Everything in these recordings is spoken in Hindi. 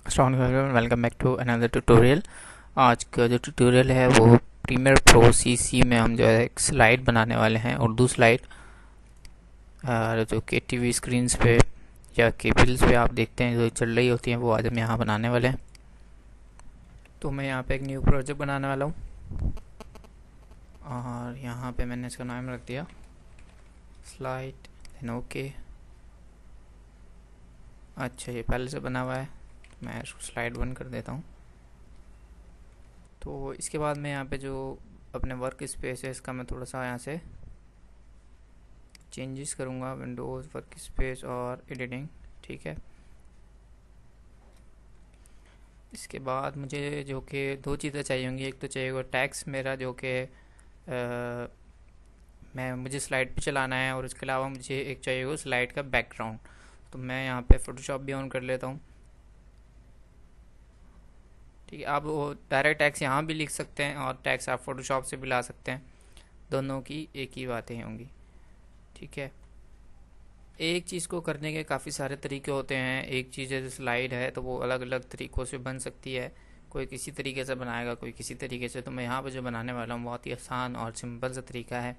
अस्सलाम वालेकुम, welcome back to another tutorial. आज का जो ट्यूटोरियल है वो प्रीमियर प्रो सीसी में हम जो है एक स्लाइड बनाने वाले हैं, उर्दू स्लाइड, जो कि टीवी स्क्रीन्स पे या केबल्स पे आप देखते हैं जो चल रही होती हैं, वो आज हम यहाँ बनाने वाले हैं। तो मैं यहाँ पे एक न्यू प्रोजेक्ट बनाने वाला हूँ और यहाँ पे मैंने इसका नाम रख दिया स्लाइड, देन ओके। अच्छा, ये पहले से बना हुआ है, मैं इसको स्लाइड 1 कर देता हूँ। तो इसके बाद मैं यहाँ पे जो अपने वर्क स्पेस है इसका मैं थोड़ा सा यहाँ से चेंजेस करूँगा, विंडोज़, वर्क स्पेस और एडिटिंग, ठीक है। इसके बाद मुझे जो कि दो चीज़ें चाहिए होंगी, एक तो चाहिए होगा टैक्स मेरा जो कि मैं मुझे स्लाइड पे चलाना है, और इसके अलावा मुझे एक चाहिए होगा स्लाइड का बैकग्राउंड। तो मैं यहाँ पे फ़ोटोशॉप भी ऑन कर लेता हूँ, ठीक है। आप वो डायरेक्ट टैक्स यहाँ भी लिख सकते हैं और टैक्स आप फ़ोटोशॉप से भी ला सकते हैं, दोनों की एक ही बातें होंगी, ठीक है। एक चीज़ को करने के काफ़ी सारे तरीके होते हैं। एक चीज़ है जो स्लाइड है, तो वो अलग अलग तरीक़ों से बन सकती है, कोई किसी तरीके से बनाएगा, कोई किसी तरीके से। तो मैं यहाँ पर जो बनाने वाला हूँ बहुत ही आसान और सिंपल सा तरीका है,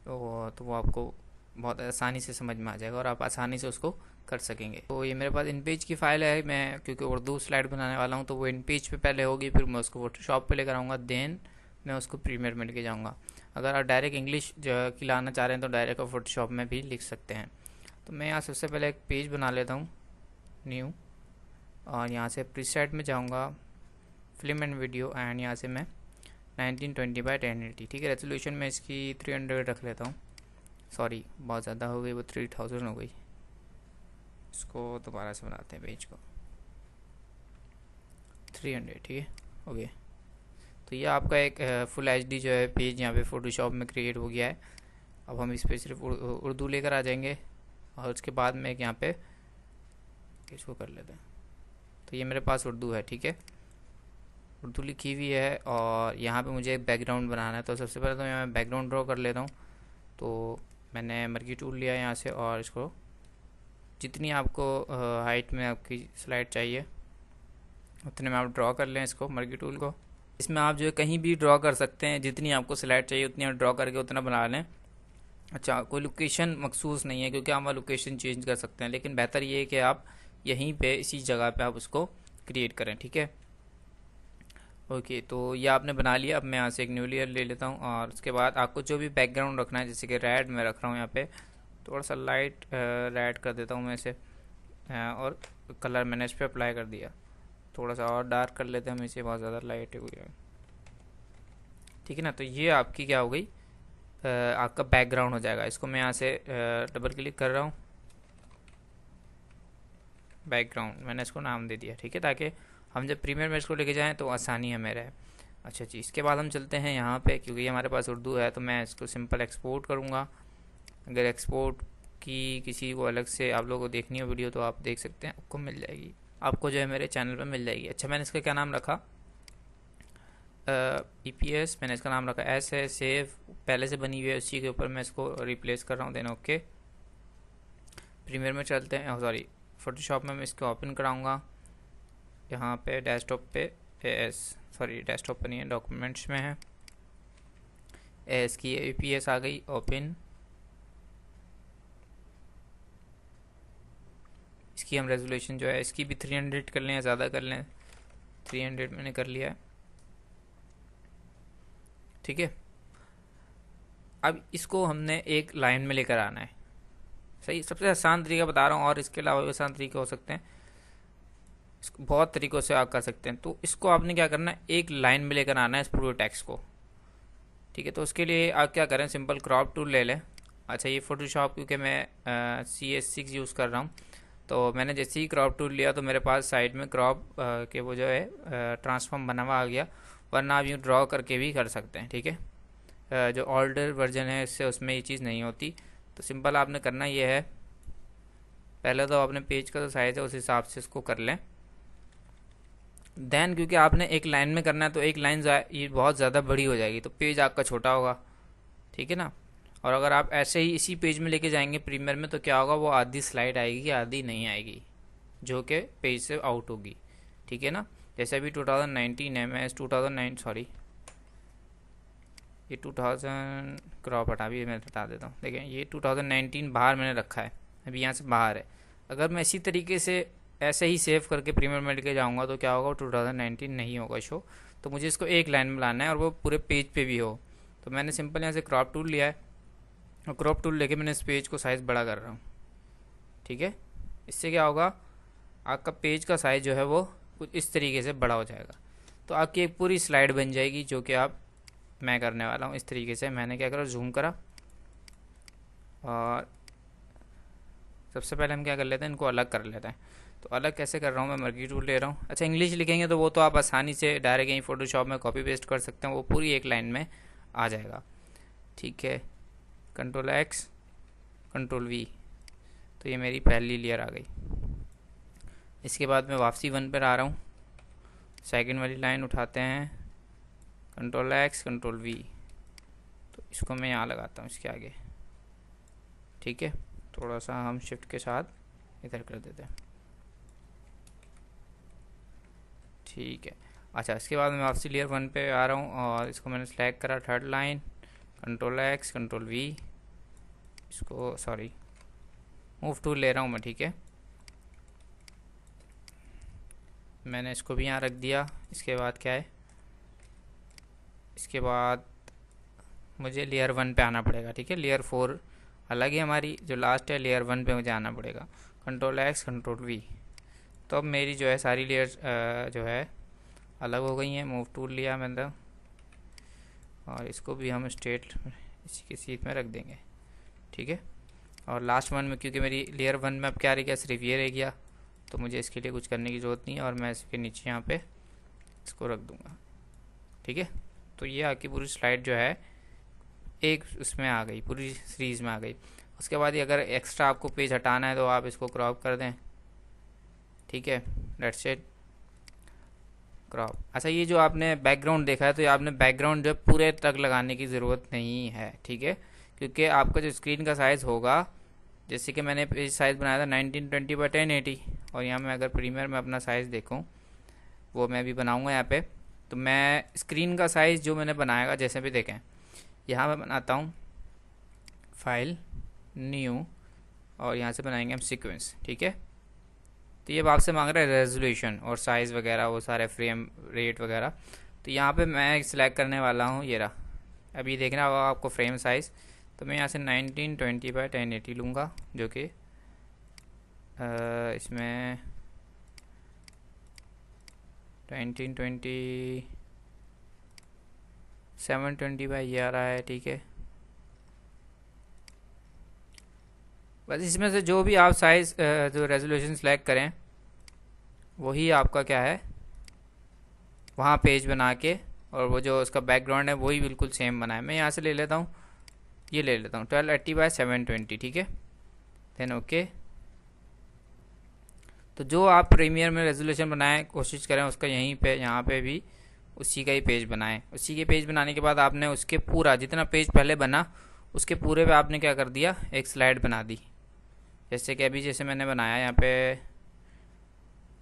तो वो आपको बहुत आसानी से समझ में आ जाएगा और आप आसानी से उसको कर सकेंगे। तो ये मेरे पास इन पेज की फ़ाइल है, मैं क्योंकि उर्दू स्लाइड बनाने वाला हूँ तो वो इन पेज पे पहले होगी, फिर मैं उसको फोटोशॉप पे लेकर आऊँगा, देन मैं उसको प्रीमियर में लेके जाऊँगा। अगर आप डायरेक्ट इंग्लिश की लाना चाह रहे हैं तो डायरेक्ट आप फोटोशॉप में भी लिख सकते हैं। तो मैं यहाँ सबसे पहले एक पेज बना लेता हूँ, न्यू, और यहाँ से प्रीसेट में जाऊँगा, फिल्म एंड वीडियो, एंड यहाँ से मैं 1920x1080, ठीक है। रेजोल्यूशन में इसकी 300 रख लेता हूँ, सॉरी बहुत ज़्यादा हो गई, वो 3000 हो गई। इसको दोबारा से बनाते हैं, पेज को 300, ठीक है, ओके। तो ये आपका एक फुल एचडी जो है पेज यहाँ पे फोटोशॉप में क्रिएट हो गया है। अब हम इस पर सिर्फ उर्दू लेकर आ जाएंगे और उसके बाद में एक यहाँ पे इसको कर लेते हैं। तो ये मेरे पास उर्दू है, ठीक है, उर्दू लिखी हुई है, और यहाँ पे मुझे एक बैकग्राउंड बनाना है। तो सबसे पहले तो मैं बैकग्राउंड ड्रॉ कर लेता हूँ। तो मैंने मर्की टूल लिया यहाँ से, और इसको जितनी आपको हाइट में आपकी स्लाइड चाहिए उतने में आप ड्रॉ कर लें इसको, मर्की टूल को। इसमें आप जो है कहीं भी ड्रॉ कर सकते हैं, जितनी आपको स्लाइड चाहिए उतनी आप ड्रॉ करके उतना बना लें। अच्छा, कोई लोकेशन मखसूस नहीं है क्योंकि आप वहाँ लोकेशन चेंज कर सकते हैं, लेकिन बेहतर ये है कि आप यहीं पे इसी जगह पे आप उसको क्रिएट करें, ठीक है, ओके। तो ये आपने बना लिया। अब मैं यहाँ से एक न्यू लेयर ले लेता हूँ, और उसके बाद आपको जो भी बैकग्राउंड रखना है, जैसे कि रेड में रख रहा हूँ, यहाँ पे थोड़ा सा लाइट रेड कर देता हूँ मैं इसे, और कलर मैंने इस पर अप्लाई कर दिया। थोड़ा सा और डार्क कर लेते हैं हम इसे, बहुत ज़्यादा लाइट हो गया, ठीक है ना। तो ये आपकी क्या हो गई, आपका बैकग्राउंड हो जाएगा। इसको मैं यहाँ से डबल क्लिक कर रहा हूँ, बैकग्राउंड मैंने इसको नाम दे दिया, ठीक है, ताकि हम जब प्रीमियर में इसको लेके जाएं तो आसानी हमें रहे। अच्छा जी, इसके बाद हम चलते हैं यहाँ पे, क्योंकि ये हमारे पास उर्दू है तो मैं इसको सिंपल एक्सपोर्ट करूँगा। अगर एक्सपोर्ट की किसी को अलग से आप लोगों को देखनी हो वीडियो तो आप देख सकते हैं, आपको मिल जाएगी, आपको जो है मेरे चैनल पर मिल जाएगी। अच्छा, मैंने इसका क्या नाम रखा, EPS, मैंने इसका नाम रखा एस है, सेव पहले से बनी हुई है उसी के ऊपर मैं इसको रिप्लेस कर रहा हूँ, देन ओके। प्रीमियर में चलते हैं, सॉरी फोटोशॉप में मैं इसको ओपन कराऊंगा। यहाँ पे डेस्कटॉप पे एस, सॉरी डेस्कटॉप पर नहीं है, डॉक्यूमेंट्स में है, एस की EPS आ गई, ओपन। इसकी हम रेजोल्यूशन जो है इसकी भी 300 कर लें या ज़्यादा कर लें, 300 मैंने कर लिया है, ठीक है। अब इसको हमने एक लाइन में लेकर आना है, सही। सबसे आसान तरीका बता रहा हूँ, और इसके अलावा भी आसान तरीके हो सकते हैं, इसको बहुत तरीक़ों से आप कर सकते हैं। तो इसको आपने क्या करना है, एक लाइन में लेकर आना है इस पूरे टेक्स्ट को, ठीक है। तो उसके लिए आप क्या करें, सिंपल क्रॉप टूल ले लें। अच्छा, ये फोटोशॉप क्योंकि मैं CS6 यूज़ कर रहा हूँ, तो मैंने जैसे ही क्रॉप टूल लिया तो मेरे पास साइड में क्रॉप के वो जो है ट्रांसफॉर्म बना हुआ आ गया, वरना आप यूँ ड्रॉ करके भी कर सकते हैं, ठीक है। जो ओल्डर वर्जन है इससे उसमें ये चीज़ नहीं होती। तो सिंपल आपने करना ये है, पहले तो आपने पेज का जो साइज़ है उस हिसाब से इसको कर लें, देन क्योंकि आपने एक लाइन में करना है तो एक लाइन ये बहुत ज़्यादा बड़ी हो जाएगी तो पेज आपका छोटा होगा, ठीक है ना। और अगर आप ऐसे ही इसी पेज में लेके जाएंगे प्रीमियर में तो क्या होगा, वो आधी स्लाइड आएगी, आधी नहीं आएगी, जो कि पेज से आउट होगी। ठीक है ना। जैसे अभी 2019 है, मैं इस 2009 सॉरी ये 2000 क्रॉप हटा भी मैं बता देता हूँ। देखें ये 2019 बाहर मैंने रखा है, अभी यहाँ से बाहर है। अगर मैं इसी तरीके से ऐसे ही सेव करके प्रीमियर में लेके जाऊँगा तो क्या होगा, 2019 नहीं होगा शो। तो मुझे इसको एक लाइन में लाना है और वो पूरे पेज पे भी हो। तो मैंने सिंपल यहाँ से क्रॉप टूल लिया है और क्रॉप टूल लेके मैंने इस पेज को साइज़ बड़ा कर रहा हूँ, ठीक है। इससे क्या होगा, आपका पेज का साइज़ जो है वो कुछ इस तरीके से बड़ा हो जाएगा। तो आपकी एक पूरी स्लाइड बन जाएगी, जो कि मैं करने वाला हूँ इस तरीके से। मैंने क्या करा, जूम करा और सबसे पहले हम क्या कर लेते हैं, इनको अलग कर लेते हैं। तो अलग कैसे कर रहा हूँ, मैं मर्की टूल ले रहा हूँ। अच्छा, इंग्लिश लिखेंगे तो वो तो आप आसानी से डायरेक्ट यहीं फोटोशॉप में कॉपी पेस्ट कर सकते हैं, वो पूरी एक लाइन में आ जाएगा, ठीक है। कंट्रोल एक्स कंट्रोल वी, तो ये मेरी पहली लेयर आ गई। इसके बाद मैं वापसी 1 पर आ रहा हूँ, सेकंड वाली लाइन उठाते हैं, कंट्रोल एक्स कंट्रोल वी, तो इसको मैं यहाँ लगाता हूँ इसके आगे, ठीक है। थोड़ा सा हम शिफ्ट के साथ इधर कर देते हैं, ठीक है। अच्छा, इसके बाद मैं वापसी लेयर 1 पे आ रहा हूँ और इसको मैंने सेलेक्ट करा, third line, control x control we, इसको सॉरी मूव टूल ले रहा हूँ मैं, ठीक है। मैंने इसको भी यहाँ रख दिया। इसके बाद क्या है, इसके बाद मुझे लेयर 1 पे आना पड़ेगा, ठीक है। लेयर 4 अलग है हमारी, जो लास्ट है लेयर 1 पे मुझे आना पड़ेगा, कंट्रोल एक्स कंट्रोल वी। तो अब मेरी जो है सारी लेयर जो है अलग हो गई हैं। मूव टूल लिया मैंने और इसको भी हम स्ट्रेट इसी की सीट में रख देंगे, ठीक है। और लास्ट वन में क्योंकि मेरी लेयर 1 में अब क्या रह गया, सिर्फ ये रह गया, तो मुझे इसके लिए कुछ करने की ज़रूरत नहीं है और मैं इसके नीचे यहाँ पे इसको रख दूँगा, ठीक है। तो ये आपकी पूरी स्लाइड जो है एक उसमें आ गई, पूरी सीरीज़ में आ गई। उसके बाद ये अगर एक्स्ट्रा आपको पेज हटाना है तो आप इसको क्रॉप कर दें, ठीक है, दैट्स इट, क्रॉप। अच्छा, ये जो आपने बैकग्राउंड देखा है, तो ये आपने बैकग्राउंड जो पूरे तक लगाने की ज़रूरत नहीं है, ठीक है, क्योंकि आपका जो स्क्रीन का साइज़ होगा, जैसे कि मैंने पेज साइज़ बनाया था 1920 बाई 1080, और यहाँ मैं अगर प्रीमियर में अपना साइज़ देखूँ, वो मैं भी बनाऊँगा यहाँ पे। तो मैं स्क्रीन का साइज़ जो मैंने बनाएगा, जैसे भी देखें यहाँ मैं बनाता हूँ फाइल न्यू और यहाँ से बनाएंगे हम सीक्वेंस, ठीक है। तो ये आपसे मांग रहा है रेजोल्यूशन और साइज़ वगैरह, वो सारे फ्रेम रेट वगैरह। तो यहाँ पे मैं सिलेक्ट करने वाला हूँ, ये रहा, अभी देखना होगा आपको फ्रेम साइज़। तो मैं यहाँ से 1920 बाई 1080 लूँगा, जो कि इसमें 1920 720 बाई ये आ रहा है, ठीक है। बस इसमें से जो भी आप साइज़ जो रेजोल्यूशन सेलेक्ट करें वही आपका क्या है वहाँ पेज बना के, और वो जो उसका बैकग्राउंड है वही बिल्कुल सेम बनाए। मैं यहाँ से ले लेता हूँ, ये ले लेता हूँ 1280 बाई 720, ठीक है, देन ओके। तो जो आप प्रीमियर में रेजोल्यूशन बनाएं कोशिश करें उसका यहीं पे यहाँ पे भी उसी का ही पेज बनाएं। उसी के पेज बनाने के बाद आपने उसके पूरा जितना पेज पहले बना उसके पूरे पे आपने क्या कर दिया, एक स्लाइड बना दी। जैसे कि अभी जैसे मैंने बनाया यहाँ पे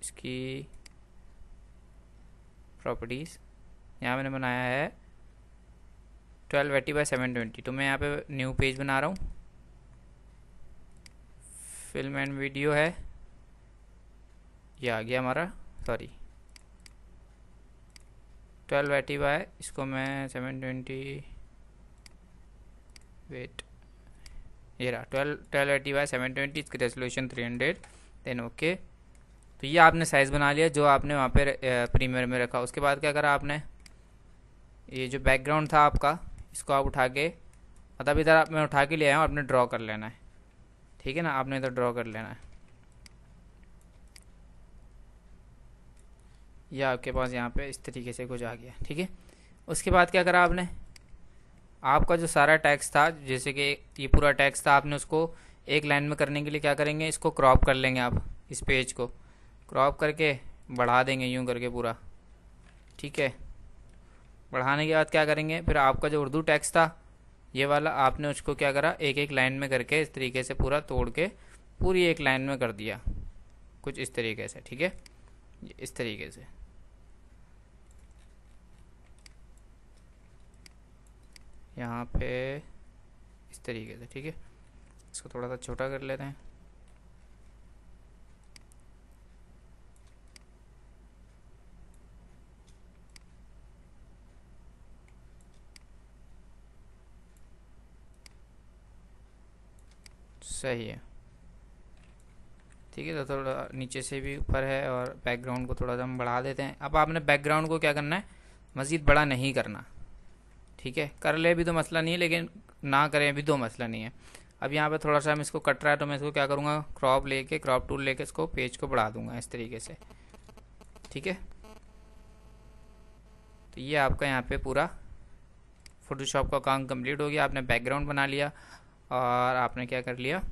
इसकी प्रॉपर्टीज़, यहाँ मैंने बनाया है 1280 बाई 720। तो मैं यहाँ पे न्यू पेज बना रहा हूँ, फिल्म एंड वीडियो है, ये आ गया हमारा, सॉरी 1280 बाय इसको मैं 720, वेट, ये रहा 1280 बाय 720, इसकी रेजोल्यूशन 300, देन ओके। तो ये आपने साइज़ बना लिया जो आपने वहाँ पे प्रीमियर में रखा। उसके बाद क्या करा आपने, ये जो बैकग्राउंड था आपका, इसको आप उठा के, मतलब इधर आप मैं उठा के ले आया हूँ, आपने ड्रॉ कर लेना है, ठीक है ना, आपने इधर ड्रॉ कर लेना है। या आपके पास यहाँ पे इस तरीके से कुछ आ गया, ठीक है। उसके बाद क्या करा आपने, आपका जो सारा टेक्स्ट था, जैसे कि ये पूरा टेक्स्ट था, आपने उसको एक लाइन में करने के लिए क्या करेंगे, इसको क्रॉप कर लेंगे। आप इस पेज को क्रॉप करके बढ़ा देंगे यूं करके पूरा, ठीक है। बढ़ाने के बाद क्या करेंगे, फिर आपका जो उर्दू टेक्स्ट था ये वाला, आपने उसको क्या करा, एक एक लाइन में करके इस तरीके से पूरा तोड़ के पूरी एक लाइन में कर दिया, कुछ इस तरीके से, ठीक है। इस तरीके से। यहाँ पे इस तरीके से, ठीक है। इसको थोड़ा सा छोटा कर लेते हैं। सही है, ठीक है। तो थोड़ा नीचे से भी ऊपर है और बैकग्राउंड को थोड़ा सा हम बढ़ा देते हैं। अब आपने बैकग्राउंड को क्या करना है, मज़ीद बड़ा नहीं करना, ठीक है। कर ले भी तो मसला नहीं है, लेकिन ना करें भी तो मसला नहीं है। अब यहाँ पे थोड़ा सा हम इसको कट रहा है तो मैं इसको क्या करूँगा, क्रॉप टूल लेके इसको पेज को बढ़ा दूंगा इस तरीके से, ठीक है। तो ये आपका यहाँ पे पूरा फोटोशॉप का काम कंप्लीट हो गया। आपने बैकग्राउंड बना लिया और आपने क्या कर लिया,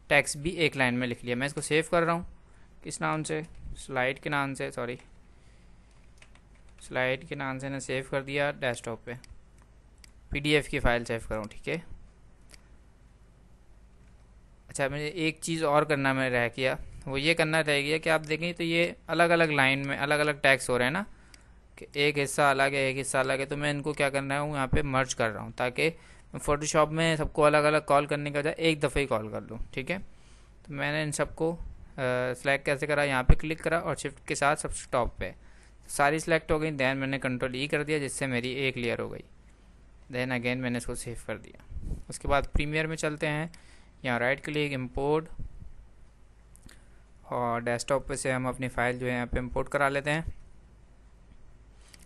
टेक्स्ट भी एक लाइन में लिख लिया। मैं इसको सेव कर रहा हूँ, किस नाम से, स्लाइड के नाम से, सॉरी स्लाइड के नाम से मैंने सेव कर दिया डेस्कटॉप पे, पीडीएफ की फ़ाइल सेव करूँ, ठीक है। अच्छा, मुझे एक चीज़ और करना में रह गया, वो ये करना रह गया कि आप देखें तो ये अलग अलग लाइन में अलग अलग टैक्स हो रहे हैं ना, कि एक हिस्सा अलग है एक हिस्सा अलग है। तो मैं इनको क्या करना है, यहाँ पे मर्ज कर रहा हूँ, ताकि मैं फ़ोटोशॉप में सबको अलग अलग कॉल करने के बजाय एक दफ़े ही कॉल कर लूँ, ठीक है। तो मैंने इन सबको सेलेक्ट कैसे करा, यहाँ पे क्लिक करा और शिफ्ट के साथ सबसे टॉप पे सारी सिलेक्ट हो गई। दैन मैंने कंट्रोल ई कर दिया, जिससे मेरी एक लेयर हो गई। देन अगेन मैंने इसको सेव कर दिया। उसके बाद प्रीमियर में चलते हैं, यहाँ राइट क्लिक इंपोर्ट, और डेस्कटॉप पे से हम अपनी फ़ाइल जो है यहाँ पे इंपोर्ट करा लेते हैं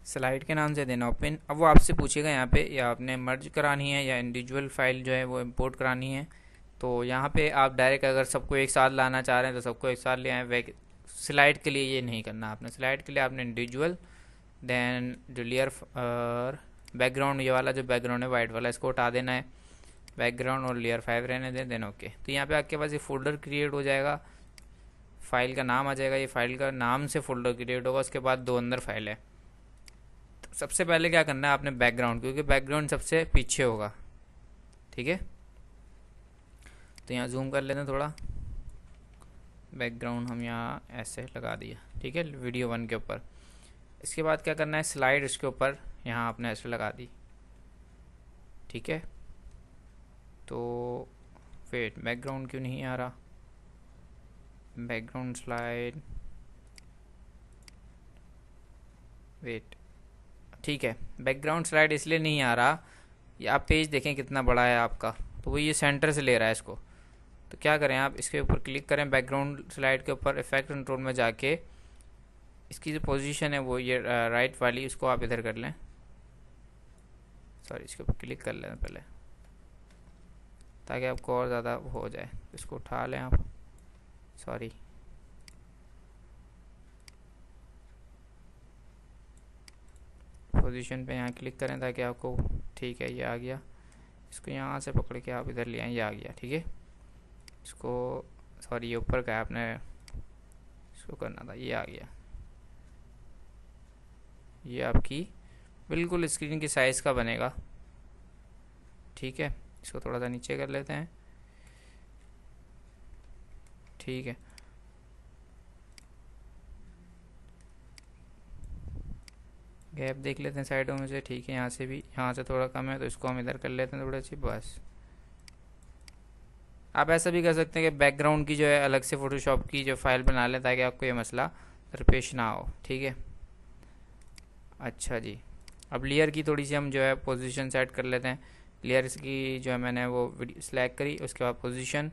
स्लाइड के नाम से, देना ओपन। अब वो आपसे पूछेगा यहाँ पे या आपने मर्ज करानी है या इंडिविजुअल फाइल जो है वो इंपोर्ट करानी है। तो यहाँ पे आप डायरेक्ट अगर सबको एक साथ लाना चाह रहे हैं तो सबको एक साथ ले आए। स्लाइड के लिए ये नहीं करना आपने, स्लाइड के लिए आपने इंडिविजुअल, देन जो लेयर और बैकग्राउंड, ये वाला जो बैकग्राउंड है वाइट वाला, इसको हटा देना है, बैकग्राउंड और लेयर 5 रहने दें, देन ओके। तो यहाँ पे आपके पास ये फोल्डर क्रिएट हो जाएगा, फाइल का नाम आ जाएगा, ये फाइल का नाम से फोल्डर क्रिएट होगा। उसके बाद दो अंदर फाइल है। तो सबसे पहले क्या करना है आपने बैकग्राउंड, क्योंकि बैकग्राउंड सबसे पीछे होगा, ठीक है। तो यहाँ जूम कर लेते हैं थोड़ा, बैकग्राउंड हम यहाँ ऐसे लगा दिया, ठीक है, वीडियो 1 के ऊपर। इसके बाद क्या करना है, स्लाइड इसके ऊपर यहाँ आपने ऐसे लगा दी, ठीक है। तो वेट, बैकग्राउंड क्यों नहीं आ रहा, बैकग्राउंड स्लाइड, वेट, ठीक है। बैकग्राउंड स्लाइड इसलिए नहीं आ रहा, ये आप पेज देखें कितना बड़ा है आपका, तो वो ये सेंटर से ले रहा है इसको। तो क्या करें, आप इसके ऊपर क्लिक करें, बैकग्राउंड स्लाइड के ऊपर इफेक्ट कंट्रोल में जाके इसकी जो पोजीशन है वो ये राइट वाली, उसको आप इधर कर लें, सॉरी इसके ऊपर क्लिक कर लें पहले, ताकि आपको और ज़्यादा हो जाए। इसको उठा लें आप, सॉरी पोजीशन पे यहाँ क्लिक करें ताकि आपको, ठीक है ये आ गया। इसको यहाँ से पकड़ के आप इधर ले आए, ये आ गया, ठीक है। इसको, सॉरी ये ऊपर का आपने इसको करना था, ये आ गया। ये आपकी बिल्कुल स्क्रीन की साइज़ का बनेगा, ठीक है। इसको थोड़ा सा नीचे कर लेते हैं, ठीक है। गैप देख लेते हैं साइडों में से, ठीक है। यहाँ से भी, यहाँ से थोड़ा कम है तो इसको हम इधर कर लेते हैं थोड़ा सी, बस। आप ऐसा भी कर सकते हैं कि बैकग्राउंड की जो है अलग से फ़ोटोशॉप की जो फाइल बना लें, ताकि आपको ये मसला दरपेश ना हो, ठीक है। अच्छा जी, अब लेयर की थोड़ी सी हम जो है पोजीशन सेट कर लेते हैं। लेयर की जो है मैंने वो सिलेक्ट करी, उसके बाद पोजीशन,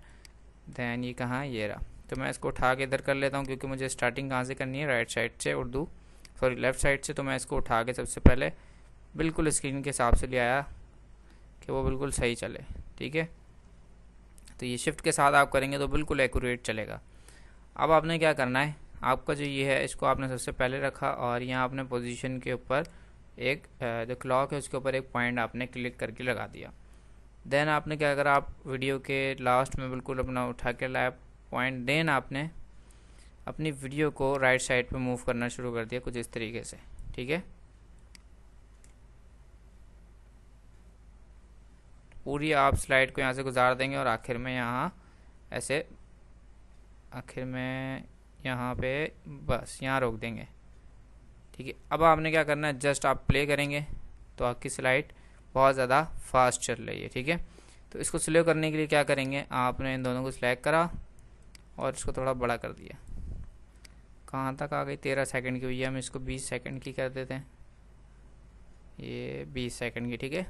दैन ये कहाँ, ये रहा। तो मैं इसको उठा के इधर कर लेता हूँ, क्योंकि मुझे स्टार्टिंग कहाँ से करनी है, राइट साइड से, उर्दू सॉरी लेफ़्ट साइड से। तो मैं इसको उठा के सबसे पहले बिल्कुल स्क्रीन के हिसाब से ले आया कि वो बिल्कुल सही चले, ठीक है। तो ये शिफ्ट के साथ आप करेंगे तो बिल्कुल एक्यूरेट चलेगा। अब आपने क्या करना है, आपका जो ये है इसको आपने सबसे पहले रखा, और यहाँ आपने पोजीशन के ऊपर एक जो क्लॉक है उसके ऊपर एक पॉइंट आपने क्लिक करके लगा दिया। देन आपने क्या करा, आप वीडियो के लास्ट में बिल्कुल अपना उठा के लाया पॉइंट, देन आपने अपनी वीडियो को राइट साइड पे मूव करना शुरू कर दिया कुछ इस तरीके से, ठीक है। पूरी आप स्लाइड को यहाँ से गुजार देंगे और आखिर में यहाँ ऐसे, आखिर में यहाँ पे बस यहाँ रोक देंगे। ठीक है, अब आपने क्या करना है, जस्ट आप प्ले करेंगे तो आपकी स्लाइड बहुत ज़्यादा फास्ट चल रही है। ठीक है, तो इसको स्लो करने के लिए क्या करेंगे, आपने इन दोनों को सिलेक्ट करा और इसको थोड़ा बड़ा कर दिया। कहाँ तक आ गई, 13 सेकंड की हुई है, हम इसको 20 सेकंड की कर देते हैं, ये 20 सेकंड की। ठीक है,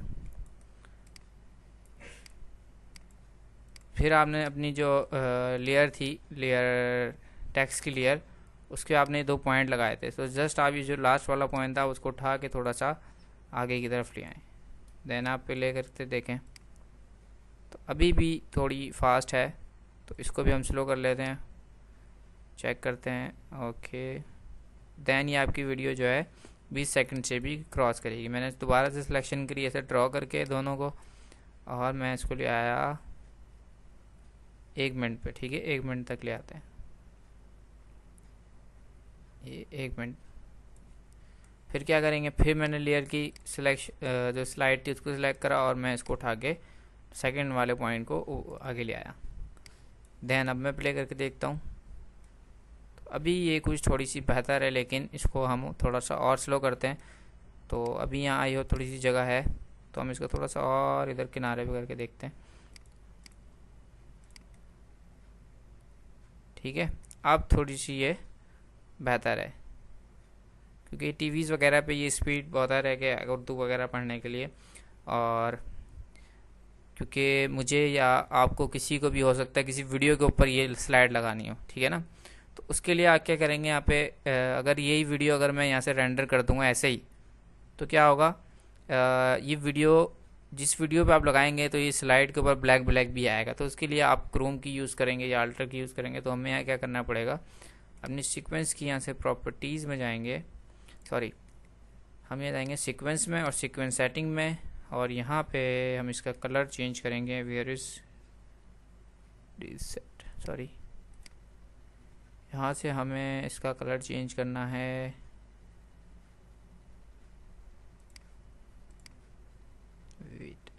फिर आपने अपनी जो लेयर थी, लेयर टेक्स्ट की लेयर, उसके आपने 2 पॉइंट लगाए थे, तो जस्ट आप ये जो लास्ट वाला पॉइंट था उसको उठा के थोड़ा सा आगे की तरफ ले आए, देन आप प्ले करते देखें तो अभी भी थोड़ी फास्ट है, तो इसको भी हम स्लो कर लेते हैं, चेक करते हैं। ओके, देन ये आपकी वीडियो जो है 20 सेकंड से भी क्रॉस करेगी। मैंने दोबारा से सिलेक्शन करी ऐसे ड्रॉ करके दोनों को, और मैं इसको ले आया 1 मिनट पे। ठीक है, 1 मिनट तक ले आते हैं, ये 1 मिनट। फिर क्या करेंगे, फिर मैंने लेयर की सिलेक्शन जो स्लाइड थी उसको सिलेक्ट करा और मैं इसको उठा के सेकेंड वाले पॉइंट को आगे ले आया। देन अब मैं प्ले करके देखता हूँ, तो अभी ये कुछ थोड़ी सी बेहतर है, लेकिन इसको हम थोड़ा सा और स्लो करते हैं। तो अभी यहाँ आई हो थोड़ी सी जगह है, तो हम इसको थोड़ा सा और इधर किनारे पे करके देखते हैं। ठीक है, अब थोड़ी सी ये बेहतर है, क्योंकि टीवीज़ वगैरह पे ये स्पीड बहुत है कि उर्दू वगैरह पढ़ने के लिए, और क्योंकि मुझे या आपको किसी को भी हो सकता है किसी वीडियो के ऊपर ये स्लाइड लगानी हो। ठीक है ना, तो उसके लिए आप क्या करेंगे, यहाँ पे अगर यही वीडियो अगर मैं यहाँ से रेंडर कर दूंगा ऐसे ही, तो क्या होगा, ये वीडियो जिस वीडियो पे आप लगाएंगे तो ये स्लाइड के ऊपर ब्लैक ब्लैक भी आएगा। तो उसके लिए आप क्रोम की यूज़ करेंगे या अल्टर की यूज़ करेंगे, तो हमें यहाँ क्या करना पड़ेगा, अपनी सीक्वेंस की यहाँ से प्रॉपर्टीज़ में जाएंगे, सॉरी हम यहाँ जाएंगे सीक्वेंस में और सीक्वेंस सेटिंग में, और यहाँ पे हम इसका कलर चेंज करेंगे, वेयर इज सेट, सॉरी यहाँ से हमें इसका कलर चेंज करना है, वेट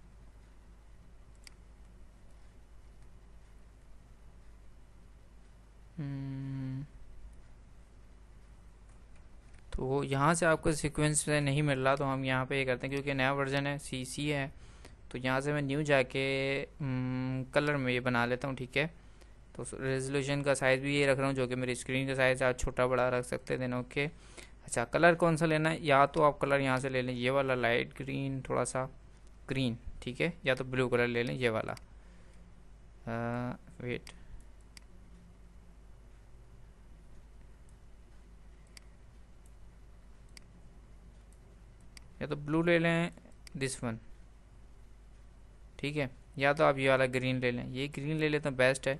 तो यहाँ से आपको सीक्वेंस से नहीं मिल रहा, तो हम यहाँ पे ये करते हैं, क्योंकि नया वर्जन है, सी है, तो यहाँ से मैं न्यू जाके कलर में ये बना लेता हूँ। ठीक है, तो रेजोल्यूशन का साइज़ भी ये रख रहा हूँ जो कि मेरी स्क्रीन का साइज़ आप छोटा बड़ा रख सकते हैं। देन ओके, अच्छा कलर कौन सा लेना है, या तो आप कलर यहाँ से ले लें ये वाला लाइट ग्रीन, थोड़ा सा ग्रीन। ठीक है, या तो ब्लू कलर ले लें ये वाला, वेट या तो ब्लू ले लें, दिस वन। ठीक है, या तो आप ये वाला ग्रीन ले लें, ये ग्रीन ले लेते हैं, बेस्ट है।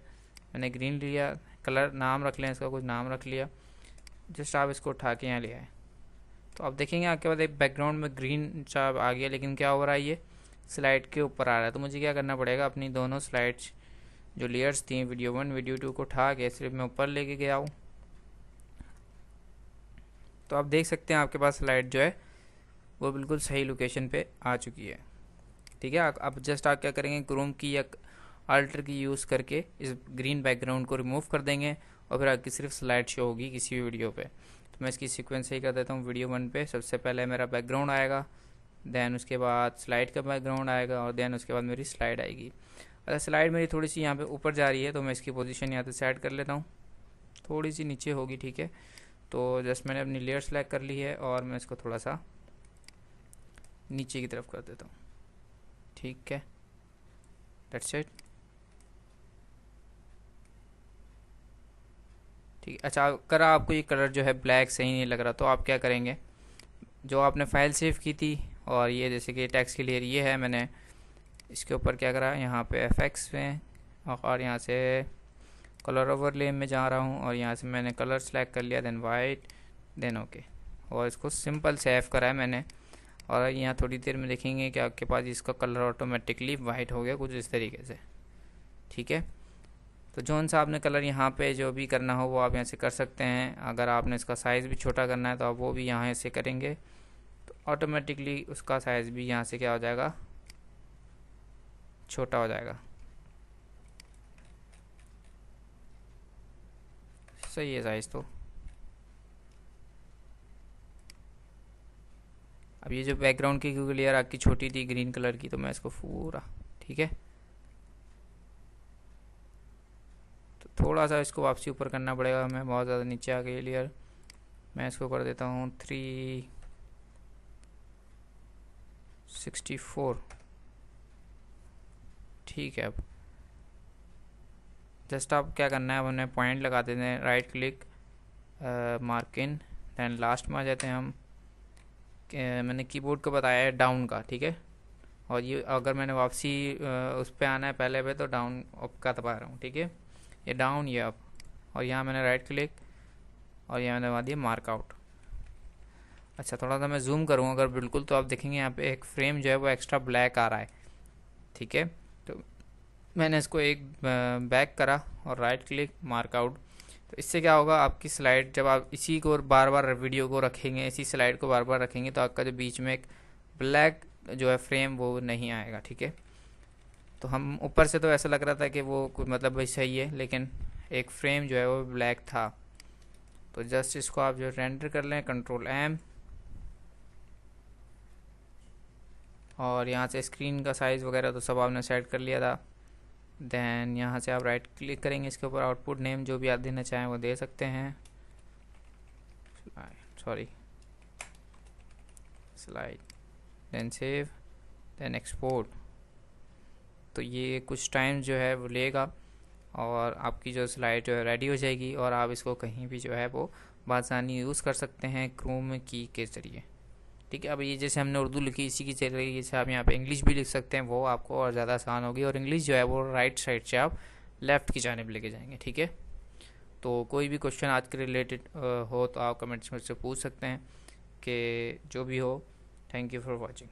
मैंने ग्रीन लिया, कलर नाम रख लें, इसका कुछ नाम रख लिया, जस्ट आप इसको उठा के यहाँ ले आए, तो आप देखेंगे आपके पास एक बैकग्राउंड में ग्रीन सा आ गया, लेकिन क्या हो रहा है, ये स्लाइड के ऊपर आ रहा है। तो मुझे क्या करना पड़ेगा, अपनी दोनों स्लाइड्स जो लेयर्स थी वीडियो 1 वीडियो 2 को उठा के सिर्फ मैं ऊपर लेके गया हूँ, तो आप देख सकते हैं आपके पास स्लाइड जो है वो बिल्कुल सही लोकेशन पे आ चुकी है। ठीक है, अब जस्ट आप क्या करेंगे, क्रोम की या अल्टर की यूज़ करके इस ग्रीन बैकग्राउंड को रिमूव कर देंगे, और फिर आपकी सिर्फ स्लाइड शो होगी किसी भी वीडियो पे। तो मैं इसकी सीक्वेंस सही कर देता हूँ, वीडियो 1 पे सबसे पहले मेरा बैकग्राउंड आएगा, देन उसके बाद स्लाइड का बैकग्राउंड आएगा, और देन उसके बाद मेरी स्लाइड आएगी। अगर स्लाइड मेरी थोड़ी सी यहाँ पे ऊपर जा रही है तो मैं इसकी पोजीशन यहाँ से सेट कर लेता हूँ, थोड़ी सी नीचे होगी। ठीक है, तो जस्ट मैंने अपनी लेयर सेलेक्ट कर ली है और मैं इसको थोड़ा सा नीचे की तरफ कर देता हूँ। ठीक है, दैट्स इट। ठीक है, अच्छा अगर आपको ये कलर जो है ब्लैक सही नहीं लग रहा, तो आप क्या करेंगे, जो आपने फाइल सेव की थी, और ये जैसे कि टेक्स्ट की लेयर ये है, मैंने इसके ऊपर क्या करा, यहाँ पे एफएक्स में, और यहाँ से कलर ओवरले में जा रहा हूँ, और यहाँ से मैंने कलर सेलेक्ट कर लिया, देन वाइट, देन ओके, और इसको सिंपल सेव करा है मैंने। और यहाँ थोड़ी देर में देखेंगे कि आपके पास इसका कलर ऑटोमेटिकली वाइट हो गया, कुछ इस तरीके से। ठीक है, तो जौन सा आपने कलर यहाँ पे जो भी करना हो वो आप यहाँ से कर सकते हैं। अगर आपने इसका साइज़ भी छोटा करना है तो आप वो भी यहाँ से करेंगे, तो ऑटोमेटिकली उसका साइज़ भी यहाँ से क्या हो जाएगा, छोटा हो जाएगा। सही है साइज़ तो। अब ये जो बैकग्राउंड की क्योंकि लेयर आपकी छोटी थी ग्रीन कलर की, तो मैं इसको पूरा, ठीक है, तो थोड़ा सा इसको वापसी ऊपर करना पड़ेगा हमें, बहुत ज़्यादा नीचे आ गई लेयर। मैं इसको कर देता हूँ 364, ठीक है। अब जस्ट आप क्या करना है, अब हमें पॉइंट लगा देते हैं, right click, mark in, then last में आ जाते हैं हम। मैंने कीबोर्ड को बताया है डाउन का, ठीक है, और ये अगर मैंने वापसी उस पर आना है पहले पे, तो डाउन अप का दबा रहा हूँ, ठीक है, ये डाउन ये अप, और यहाँ मैंने राइट क्लिक और यहाँ मैंने दबा दिया मार्क आउट। अच्छा, थोड़ा सा मैं जूम करूँ अगर बिल्कुल, तो आप देखेंगे यहाँ पे एक फ्रेम जो है वो एक्स्ट्रा ब्लैक आ रहा है, ठीक है। तो मैंने इसको एक बैक करा और राइट क्लिक मार्क आउट। तो इससे क्या होगा, आपकी स्लाइड जब आप इसी को बार बार वीडियो को रखेंगे, इसी स्लाइड को बार बार रखेंगे, तो आपका जो बीच में एक ब्लैक जो है फ्रेम वो नहीं आएगा, ठीक है। तो हम ऊपर से तो ऐसा लग रहा था कि वो मतलब भाई सही है, लेकिन एक फ्रेम जो है वो ब्लैक था। तो जस्ट इसको आप जो रेंडर कर लें, कंट्रोल एम, और यहाँ से स्क्रीन का साइज़ वगैरह तो सब आपने सेट कर लिया था। देन यहाँ से आप राइट क्लिक करेंगे, इसके ऊपर आउटपुट नेम जो भी आप देना चाहें वो दे सकते हैं, sorry slide, then save, then export. तो ये कुछ टाइम जो है वो लेगा और आपकी जो स्लाइड जो है रेडी हो जाएगी, और आप इसको कहीं भी जो है वो बासानी यूज़ कर सकते हैं क्रोम की के ज़रिए, ठीक है। अब ये जैसे हमने उर्दू लिखी, इसी की जरिए से आप यहाँ पे इंग्लिश भी लिख सकते हैं, वो आपको और ज़्यादा आसान होगी, और इंग्लिश जो है वो राइट साइड से आप लेफ़्ट की जानिब लेके जाएंगे, ठीक है। तो कोई भी क्वेश्चन आज के रिलेटेड हो तो आप कमेंट्स में से पूछ सकते हैं, कि जो भी हो। Thank you for watching.